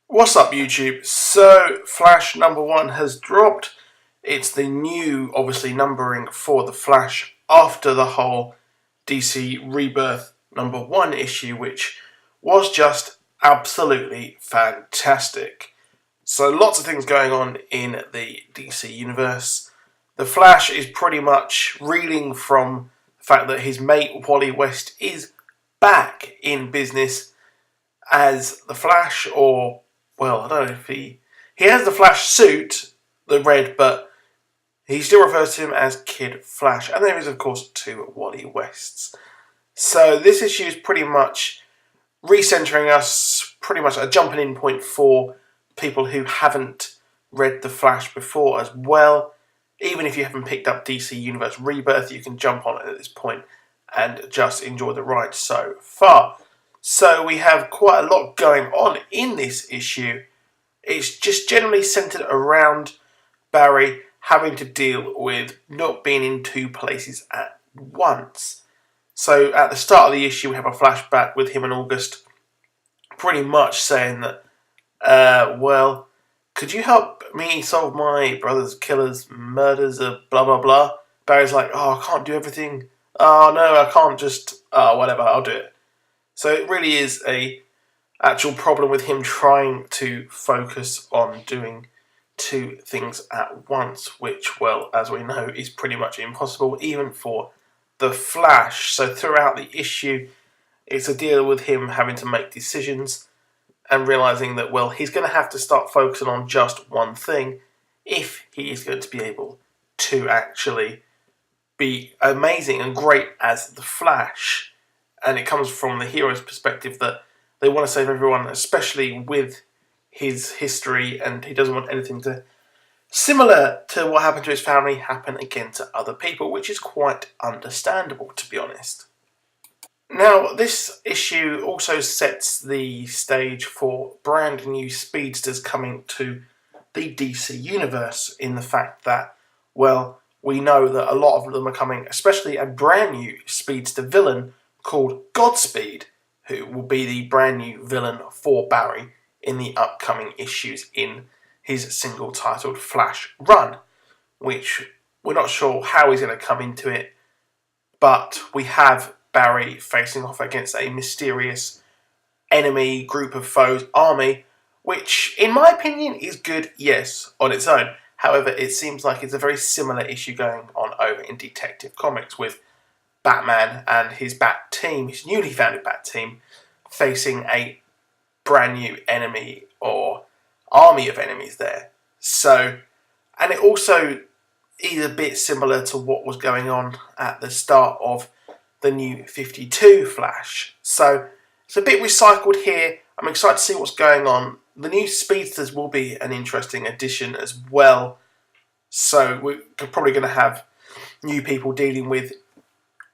What's up, YouTube? So, Flash number 1 has dropped. It's the new, obviously, numbering for the Flash after the whole DC Rebirth number 1 issue, which was just absolutely fantastic. So, lots of things going on in the DC universe. The Flash is pretty much reeling from the fact that his mate Wally West is back in business as the Flash, or well, I don't know if he has the Flash suit, the red, but he still refers to him as Kid Flash. And there is, of course, two Wally Wests. So this issue is pretty much recentering us, pretty much a jumping in point for people who haven't read the Flash before as well. Even if you haven't picked up DC Universe Rebirth, you can jump on it at this point and just enjoy the ride so far. So we have quite a lot going on in this issue. It's just generally centered around Barry having to deal with not being in two places at once. So at the start of the issue, we have a flashback with him and August pretty much saying that, well, could you help me solve my brother's killer's murders of blah blah blah? Barry's like, oh, I can't do everything. Oh no, I can't just, whatever, I'll do it. So it really is a actual problem with him trying to focus on doing two things at once, which, well, as we know, is pretty much impossible, even for the Flash. So throughout the issue, it's a deal with him having to make decisions and realising that, well, he's going to have to start focusing on just one thing if he is going to be able to actually be amazing and great as the Flash. And it comes from the hero's perspective that they want to save everyone, especially with his history, and he doesn't want anything to, similar to what happened to his family, happen again to other people, which is quite understandable, to be honest. Now, this issue also sets the stage for brand new Speedsters coming to the DC universe, in the fact that, well, we know that a lot of them are coming, especially a brand new Speedster villain called Godspeed, who will be the brand new villain for Barry in the upcoming issues in his single-titled Flash run, which we're not sure how he's going to come into it, but we have Barry facing off against a mysterious enemy, group of foes, army, which, in my opinion, is good, yes, on its own. However, it seems like it's a very similar issue going on over in Detective Comics with Batman and his Bat team, his newly founded Bat team, facing a brand new enemy or army of enemies there. So, and it also is a bit similar to what was going on at the start of the new 52 Flash. So, it's a bit recycled here. I'm excited to see what's going on. The new Speedsters will be an interesting addition as well. So, we're probably going to have new people dealing with,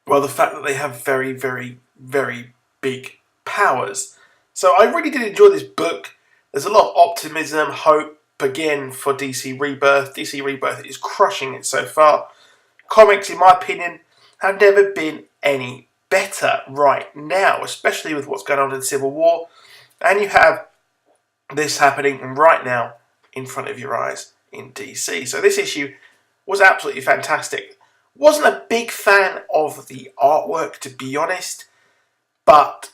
well, the fact that they have very, very, very big powers. So I really did enjoy this book. There's a lot of optimism, hope, again, for DC Rebirth. DC Rebirth is crushing it so far. Comics, in my opinion, have never been any better right now, especially with what's going on in Civil War. And you have this happening right now in front of your eyes in DC. So this issue was absolutely fantastic. Wasn't a big fan of the artwork, to be honest, but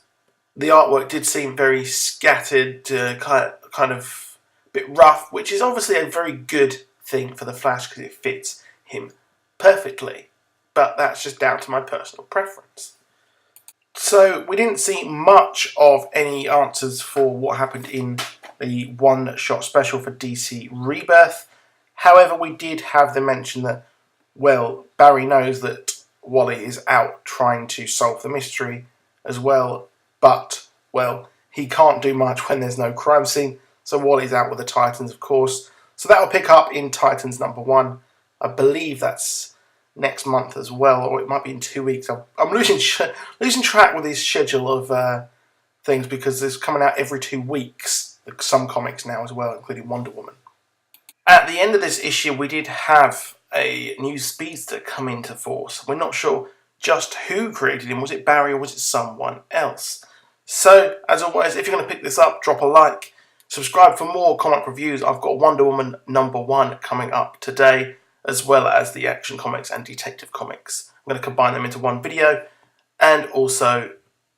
the artwork did seem very scattered, kind of a bit rough, which is obviously a very good thing for the Flash because it fits him perfectly. But that's just down to my personal preference. So we didn't see much of any answers for what happened in the one-shot special for DC Rebirth. However, we did have the mention that, well, Barry knows that Wally is out trying to solve the mystery as well, but, well, he can't do much when there's no crime scene, so Wally's out with the Titans, of course. So that will pick up in Titans number 1. I believe that's next month as well, or it might be in 2 weeks. I'm losing track with his schedule of things because it's coming out every 2 weeks, some comics now as well, including Wonder Woman. At the end of this issue, we did have a new Speedster come into force. We're not sure just who created him. Was it Barry or was it someone else? So, as always, if you're going to pick this up, drop a like. Subscribe for more comic reviews. I've got Wonder Woman #1 coming up today, as well as the Action Comics and Detective Comics. I'm going to combine them into one video, and also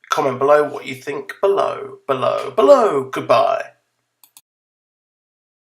comment below what you think below. Goodbye.